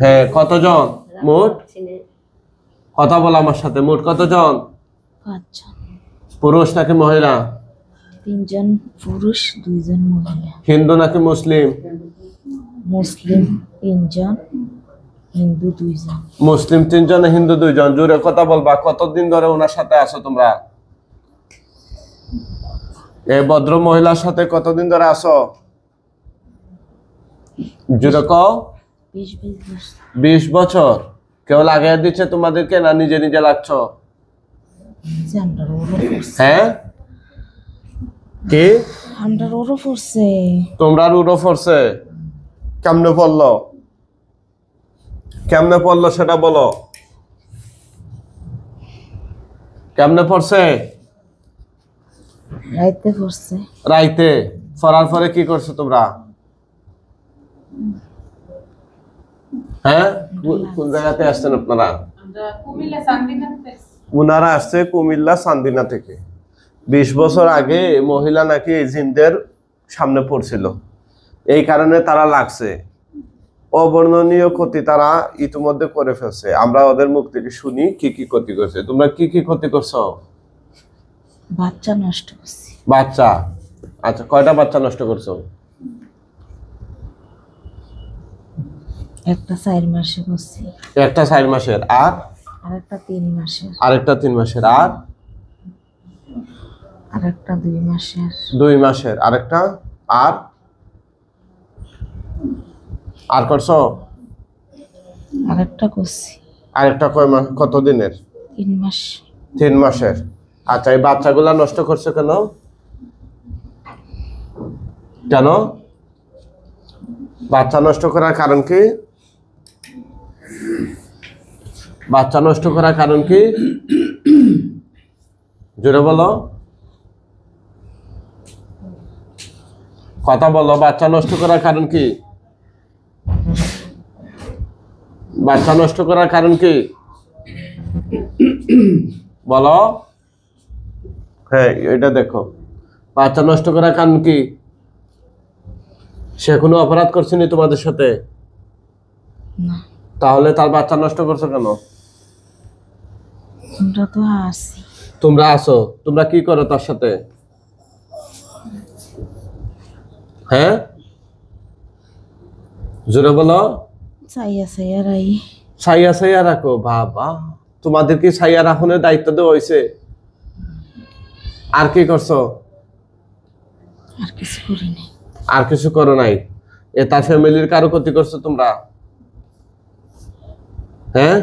হ্যাঁ, কতজন মোট? কথা বলো আমার সাথে, মোট কতজন? 5 জন। পুরুষ নাকি মহিলা? 3 জন পুরুষ, 2 জন মহিলা। হিন্দু নাকি মুসলিম? মুসলিম 3 জন, হিন্দু 2 জন। মুসলিম 3 জন, হিন্দু 2 জন। জোরে কথা বলবা। কতদিন ধরে ওনার সাথে আছো তোমরা? এই ভদ্র মহিলার সাথে কতদিন ধরে আছো? জোরে কও। 20 বছর। কেউ লাগিয়ে দিচ্ছে তোমাদেরকে না নিজে নিজে লাগছো? হ্যাঁ, কি আমরা ওরও পড়ছে। তোমরা উড়ো পড়ছে? কেমনে পড়লো? কেমনে পড়লো সেটা বলো। কেমনে পড়ছে? রাইতে পড়ছে। রাইতে পড়ার পরে কি করছো তোমরা? হ্যাঁ, কোন জায়গাতে আসছেন আপনারা? উনারা আসছে কুমিল্লা চান্দিনা থেকে। 20 বছর আগে মহিলা নাকি জিনদের সামনে পড়ছিল, এই কারণে তারা লাগছে। অবর্ণনীয় ক্ষতি তারা ইতিমধ্যে করে ফেলছে। আমরা ওদের মুখ থেকে শুনি কি কি ক্ষতি করছে। তোমরা কি কি ক্ষতি করছো? বাচ্চা নষ্ট করছি। বাচ্চা? আচ্ছা, কয়টা বাচ্চা নষ্ট করছো? একটা 4 মাসে করছি। একটা 4 মাসের, আর আরেকটা 3 মাসের। আরেকটা 3 মাসের, আর আরেকটা 2 মাসের। 2 মাসের, আরেকটা, আর আর করছো? আরেকটা করছি। আরেকটা কয় মাস, কত দিনের? 3 মাস। 3 মাসের। আচ্ছা, এই বাচ্চাগুলা নষ্ট করছো কেন? কেন বাচ্চা নষ্ট করার কারণ কি? বাচ্চা নষ্ট করার কারণ কি? জোরে বলো, কথা বলো। বাচ্চা নষ্ট করার কারণ কি? বাচ্চা নষ্ট করার কারণ কি বলো। হ্যাঁ, এটা দেখো, বাচ্চা নষ্ট করার কারণ কি? সে কোনো অপরাধ করছেনি তোমাদের সাথে? না। তাহলে তার বাচ্চা নষ্ট করছো কেন? আমরা তো আছি। তোমরা আছো, তোমরা কি করো তার সাথে? হ্যাঁ, জোরে বলো। ছাইয়া রাই। ছাইয়া ছাইয়া রাখো? বাবা, তোমাদের কি ছাইয়া রাখনের দায়িত্ব দেওয়া হয়েছে? আর কি করছো? আর কিছু করি নাই। আর কিছু করো নাই? এ তার ফ্যামিলির কারো ক্ষতি করছো তোমরা? হ্যাঁ,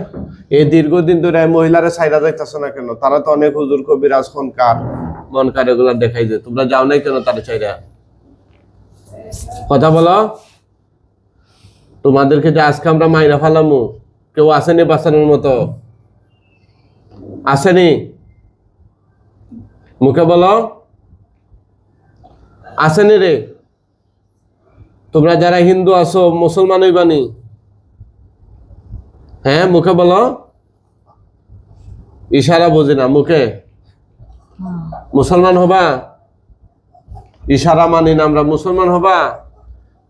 এই দীর্ঘদিন ধরে মহিলারা ছাইরা যাইতেছো না কেন? তারা তো অনেক হুজুর কবিরাজ খনকার মনকার এগুলা দেখাই যে, তোমরা যাও নাই কেন তারা ছাইরা? কথা বলো। তোমাদেরকে যে আজকে আমরা মাইরা ফালামু, কেউ আসেনি বাঁচানোর মতো? আসেনি? মুখে বলো, আসেনি রে? তোমরা যারা হিন্দু আছো মুসলমান হইবানি? হ্যাঁ, মুখে বলো। ইশারা বুঝি না, মুখে মুসলমান হবা? ইশারা মানি না আমরা, মুসলমান হবা?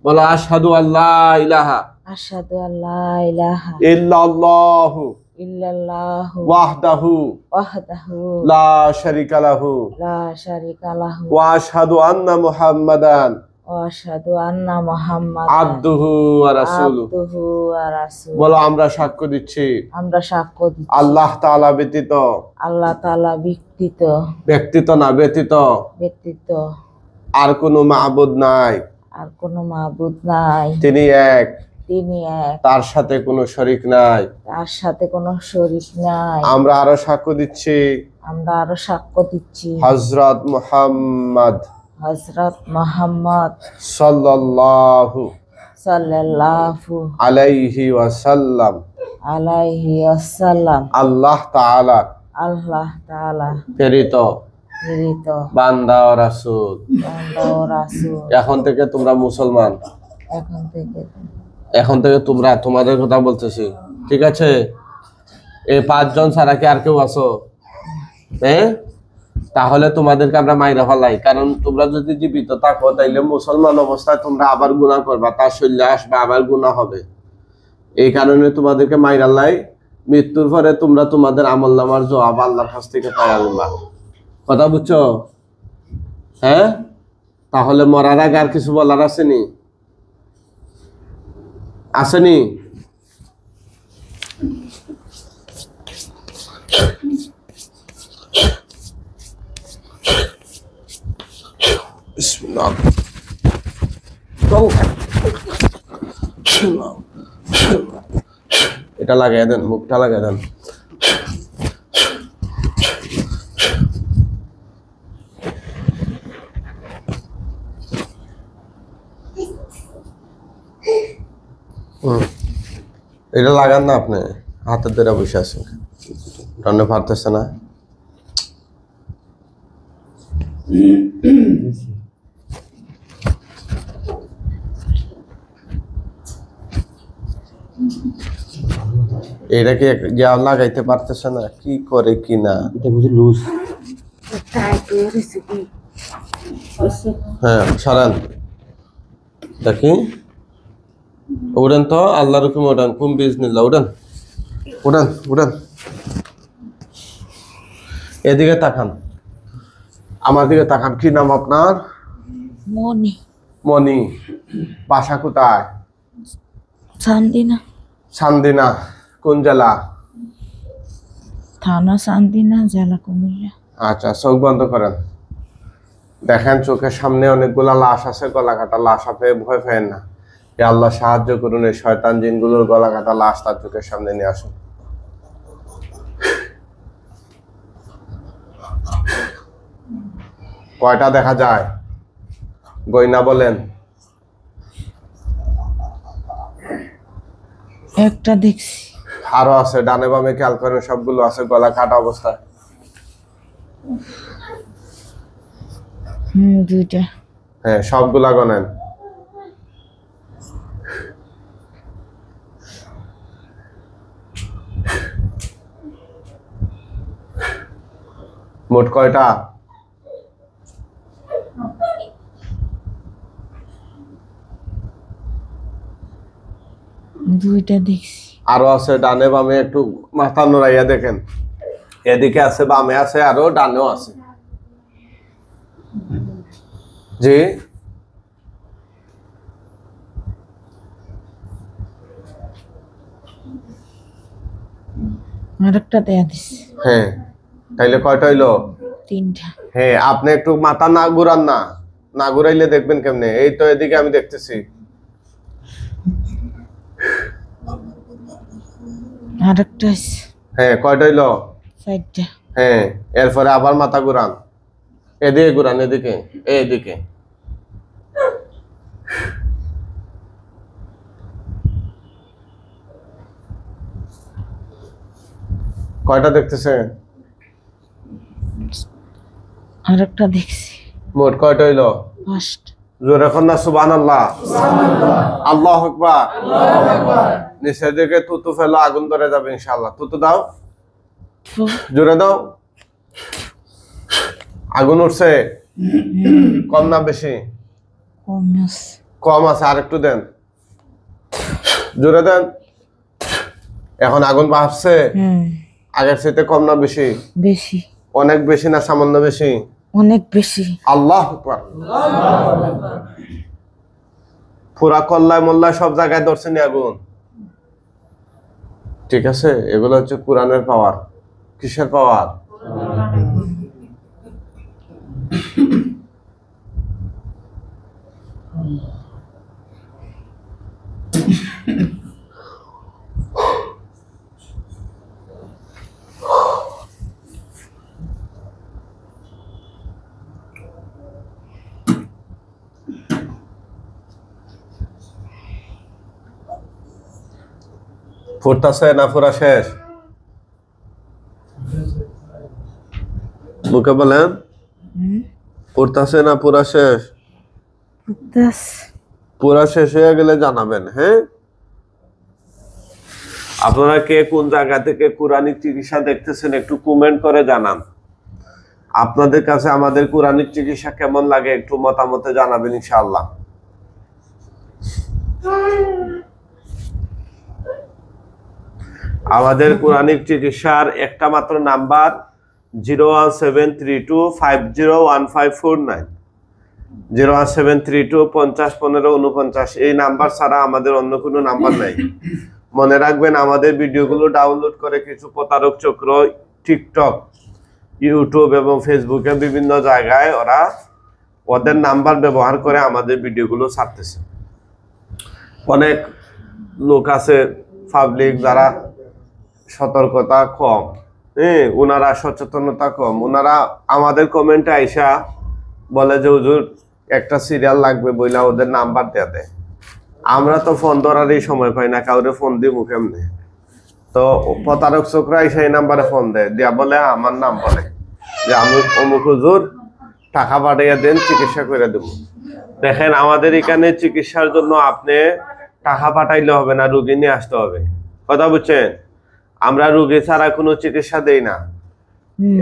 বলো, আশহাদু আল্লাহ ইলাহা আশহাদু আল্লা ইলাহা ইল্লাল্লাহু ইল্লাল্লাহু ওয়াহদাহু ওয়াহদাহু লা শারীকা লাহু লা শারীকা লাহু ওয়া আশহাদু আন্না মুহাম্মাদান ওয়া আশহাদু আন্না মুহাম্মাদান আবদুহু ওয়া রাসূলুহু। আবদুহু ওয়া রাসূলুহু। বলো, আমরা সাক্ষ্য দিচ্ছি আমরা সাক্ষ্য দিচ্ছি আল্লাহ তাআলা ব্যতীত, আল্লাহ তাআলা ব্যতীত, ব্যক্তিত না ব্যতীত, ব্যতীত আর কোনো মাবুদ নাই। আর কোনো মাবুদ নাই। তিনি এক, তিনি এক, তার সাথে কোনো শরীক নাই। তার সাথে কোনো শরীক নাই। আমরা আরো সাক্ষ্য দিচ্ছি আমরা আরো সাক্ষ্য দিচ্ছি হযরত মুহাম্মদ হযরত মুহাম্মদ সাল্লাল্লাহু সাল্লাল্লাহু আলাইহি ওয়াসাল্লাম আলাইহি ওয়াসাল্লাম আল্লাহ তাআলা আল্লাহ তাআলা প্রেরিত প্রেরিত বান্দা ও রাসূল। বান্দা ও রাসূল। এখন থেকে তোমরা মুসলমান। এখন থেকে তোমরা, তোমাদের কথা বলতেছি, ঠিক আছে? এই 5 জন ছাড়া কি আর কেউ আছো? হ্যাঁ, তাহলে তোমাদেরকে আমরা মাইরা ফেলাই, কারণ তোমরা যদি জীবিত থাকো তাইলে মুসলমান অবস্থায় তোমরা আবার গুনাহ করবা, তার শরীরে আসবে আবার গুনাহ হবে। এই কারণে তোমাদেরকে মাইরা লাই, মৃত্যুর পরে তোমরা তোমাদের আমলনামার জবাব আল্লাহর কাছ থেকে পাই আনবা। কথা বুঝছো? হ্যাঁ, তাহলে মরার আগে আর কিছু বলার আসেনি? আসেনি? এটা লাগাই দেন, মুখটা লাগাই দেন। এটা লাগান না, আপনি হাতের ধরে বসে আছেন, রান্না পারতেছে না। এটা কি যা লাগাইতে পারতেছে না, কি করে কি না? এটা বুঝি লুজ। হ্যাঁ, সারান দেখি। উড়ান তো, আল্লাহর হুকুমে উড়ান, কুম বিজনিল্লাহ, উড়ান উড়ান উড়ান। এদিকে তাকান, আমার দিকে তাকান। কি নাম আপনার? মনি। মনি। বাসা কোথায়? চান্দিনা। চান্দিনা। কোন জেলা? থানা চান্দিনা, জেলা কুমিল্লা। আচ্ছা, চোখ বন্ধ করেন। দেখেন চোখের সামনে অনেকগুলা লাশ আছে, গলা কাটা লাশ। আপনি ভয় পেয়েন না। আল্লাহ সাহায্য করুন, এই শয়তান জিনগুলোর গলা কাটা লাশ তার চোখের সামনে নিয়ে আসুন। কয়টা দেখা যায়? গয়না বলেন। একটা দেখছি। আরো আছে, ডানে বামে খেয়াল করেন, সবগুলো আছে গলা কাটা অবস্থায়। দুইটা। হ্যাঁ, সবগুলা গনেন। মোট কয়টা? দুইটা দেখছি। আরো আছে ডানে বামে, একটু মাথা নড়াইয়া দেখেন। এদিকে আছে, বামে আছে, আরো ডানেও আছে। জি, আরেকটা দেয়া দিছি। হ্যাঁ, তাইলে কয়টা হইলো? তিনটা। হ্যাঁ, আপনি একটু মাথা না ঘুরান না, না ঘুরাইলে দেখবেন কেমনে? এই তো এদিকে আমি দেখতেছি। আরেকটা আছে। হ্যাঁ, কয়টা হইলো? চারটা। হ্যাঁ, এরপরে আবার মাথা ঘুরান, এদিকে ঘুরান, এদিকে, এইদিকে। কয়টা দেখতেছেন? আরেকটা দেখছি। মোট কয়টা হইলো? পাঁচটা। জোরে এখন না সুবহানাল্লাহ, আল্লাহু আকবার। নিচের দিকে তুতু ফেলো, আগুন ধরে যাবে ইনশাআল্লাহ। তুতু দাও, জোরে দাও। আগুন উঠছে? কম না বেশি? কম আছে। কম আছে, আর একটু দেন, জোরে দেন। এখন আগুন বাড়ছে? আগের চাইতে কম না বেশি? বেশি। অনেক বেশি না সামান্য বেশি? অনেক বেশি। আল্লাহু আকবার। পুরা কল্লায় মোল্লায় সব জায়গায় ধরছেন আগুন। ঠিক আছে, এগুলো হচ্ছে কোরআনের পাওয়ার। কিসের পাওয়ার? ফুটতাছে না পুরা শেষ? মুখে বলেন, ফুটতাছে না পুরা শেষ? পুরা শেষ হয়ে গেলে জানাবেন। হ্যাঁ, আপনারা কে কোন জায়গা থেকে কোরআনিক চিকিৎসা দেখতেছেন একটু কমেন্ট করে জানান। আপনাদের কাছে আমাদের কোরআনিক চিকিৎসা কেমন লাগে একটু মতামতে জানাবেন ইনশাআল্লাহ। আমাদের কোরআনিক চিকিৎসার একটা মাত্র নাম্বার 01732501549, 01732501549। এই নাম্বার ছাড়া আমাদের অন্য কোনো নাম্বার নাই। মনে রাখবেন, আমাদের ভিডিওগুলো ডাউনলোড করে কিছু প্রতারক চক্র টিকটক, ইউটিউব এবং ফেসবুকে বিভিন্ন জায়গায় ওদের নাম্বার ব্যবহার করে আমাদের ভিডিওগুলো ছাড়তেছে। অনেক লোক আছে পাবলিক যারা সতর্কতা কম, ওনারা সচেতনতা কম, ওনারা আমাদের কমেন্টে আইসা বলে যে হুজুর একটা সিরিয়াল লাগবে বইলা ওদের নাম্বার দেয়া দেয়। আমরা তো ফোন ধরারই সময় পাই না, কাউরে ফোন দিয়ে মুখে এমনি। তো প্রতারক চক্র আইসা এই নাম্বারে ফোন দেয়, দিয়া বলে আমার নাম বলে যে আমি অমুক হুজুর, টাকা পাঠিয়ে দেন, চিকিৎসা করে দেব। দেখেন, আমাদের এখানে চিকিৎসার জন্য আপনি টাকা পাঠাইলে হবে না, রুগী নিয়ে আসতে হবে। কথা বুঝছেন? আমরা রুগী ছাড়া কোনো চিকিৎসা দেই না।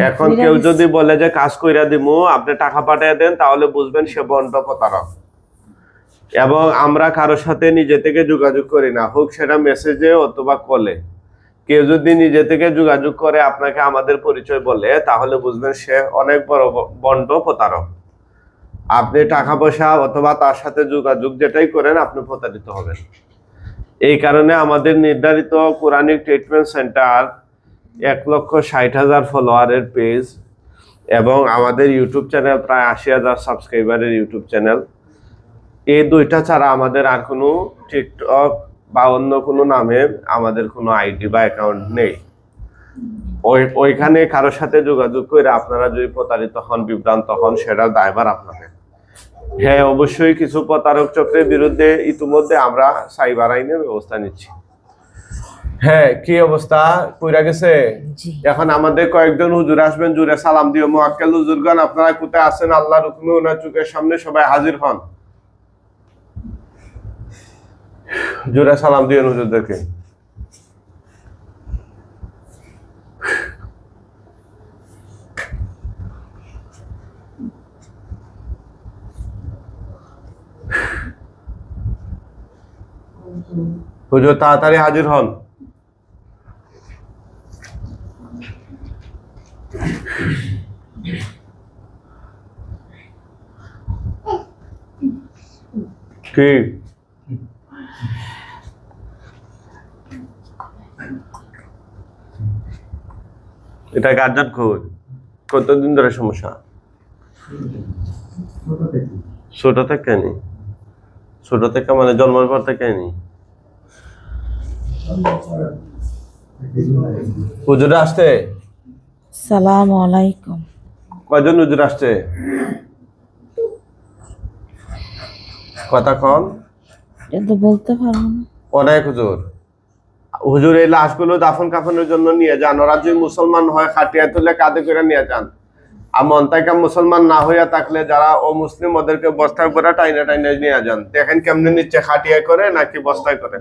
এখন কেউ যদি বলে যে কাজ কইরা দিমু, আপনি টাকা পাঠিয়ে দেন, তাহলে বুঝবেন সে বন্ড প্রতারক। এবং আমরা কারোর সাথে নিজে থেকে যোগাযোগ করি না, হোক সেটা মেসেজে অথবা কলে। কেউ যদি নিজে থেকে যোগাযোগ করে আপনাকে আমাদের পরিচয় বলে, তাহলে বুঝবেন সে অনেক বড় বন্ড প্রতারক। আপনি টাকা পয়সা অথবা তার সাথে যোগাযোগ যেটাই করেন, আপনি প্রতারিত হবেন। এই কারণে আমাদের নির্ধারিত কোরআনিক ট্রিটমেন্ট সেন্টার 1,60,000 ফলোয়ারের পেজ এবং আমাদের ইউটিউব চ্যানেল প্রায় 80,000 সাবস্ক্রাইবারের ইউটিউব চ্যানেল, এই দুইটা ছাড়া আমাদের আর কোনো টিকটক বা অন্য কোনো নামে আমাদের কোনো আইডি বা অ্যাকাউন্ট নেই। ওইখানে কারোর সাথে যোগাযোগ করে আপনারা যদি প্রতারিত হন, বিভ্রান্ত হন, সেটার দায়ভার আপনাদের। হ্যাঁ, অবশ্যই কিছু প্রতারক চক্রের বিরুদ্ধে ইতিমধ্যে আমরা সাইবার আইনের ব্যবস্থা নিচ্ছি। হ্যাঁ, কি অবস্থা কইরা গেছে? এখন আমাদের কয়েকজন হুজুর আসবেন, জুড়ে সালাম দিও। মুআক্কেল হুজুরগণ, আপনারা কোথায় আছেন? আল্লাহর হুকুমে ওনার চোখের সামনে সবাই হাজির হন। জুড়ে সালাম দিও হুজুরদেরকে। হুজুর তাড়াতাড়ি হাজির হন। কি এটা গার্জেন খোঁজ? কতদিন ধরে সমস্যা? ছোট থেকে নি? ছোট থেকে মানে জন্মের পর থেকে নি? হুজুর আসতে? আসসালামু আলাইকুম। কয়জন হুজুর আসছে? কথা কম? এটা বলতে পারবো না। অনেক হুজুর। হুজুর এই লাশগুলো দাফন কাফনের জন্য নিয়ে যান। ওরা যদি মুসলমান হয় খাটিয়া তুলে কাঁধে করে নিয়ে যান। আর মন্তাইকা মুসলমান না হইয়া থাকলে যারা অমুসলিম, ওদেরকে বস্তায় করে টাইনে টাইনে নিয়ে যান। দেখেন কেমনে নিচ্ছে, খাটিয়ায় করে নাকি বস্তায় করে?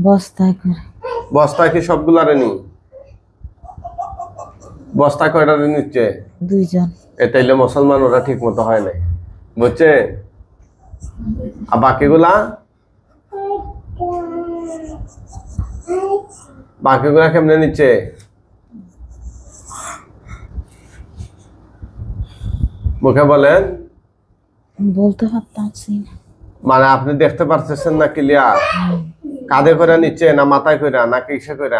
বস্তায় করে। বস্তায় কি সবগুলারে নি? বস্তায় কয়টারে নিচ্ছে? 2 জন। এটাইলে মুসলমান ওরা ঠিক মতো হয় নাই, বুঝছে? আর বাকিগুলা কেমনে নিচ্ছে? মুখে বলেন। বলতে পারতাছি না। মানে আপনি দেখতে পারতেছেন না ক্লিয়ার? কাঁধে করে নিচ্ছে না মাথায় করে না কিসে করে?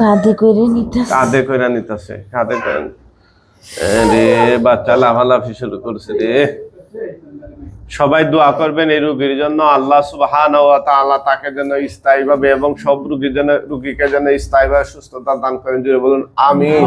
কাঁধে করে নিতেছে। কাঁধে করে নিতেছে, কাঁধে করে। রে বাচ্চা লাফালাফি শুরু করছে রে। সবাই দোয়া করবেন এই রোগীর জন্য, আল্লাহ সুবহানাহু ওয়া তাআলা তাকে যেন স্থায়ীভাবে এবং সব রোগীকে যেন স্থায়ীভাবে সুস্থতা দান করেন। জোরে বলুন আমিন।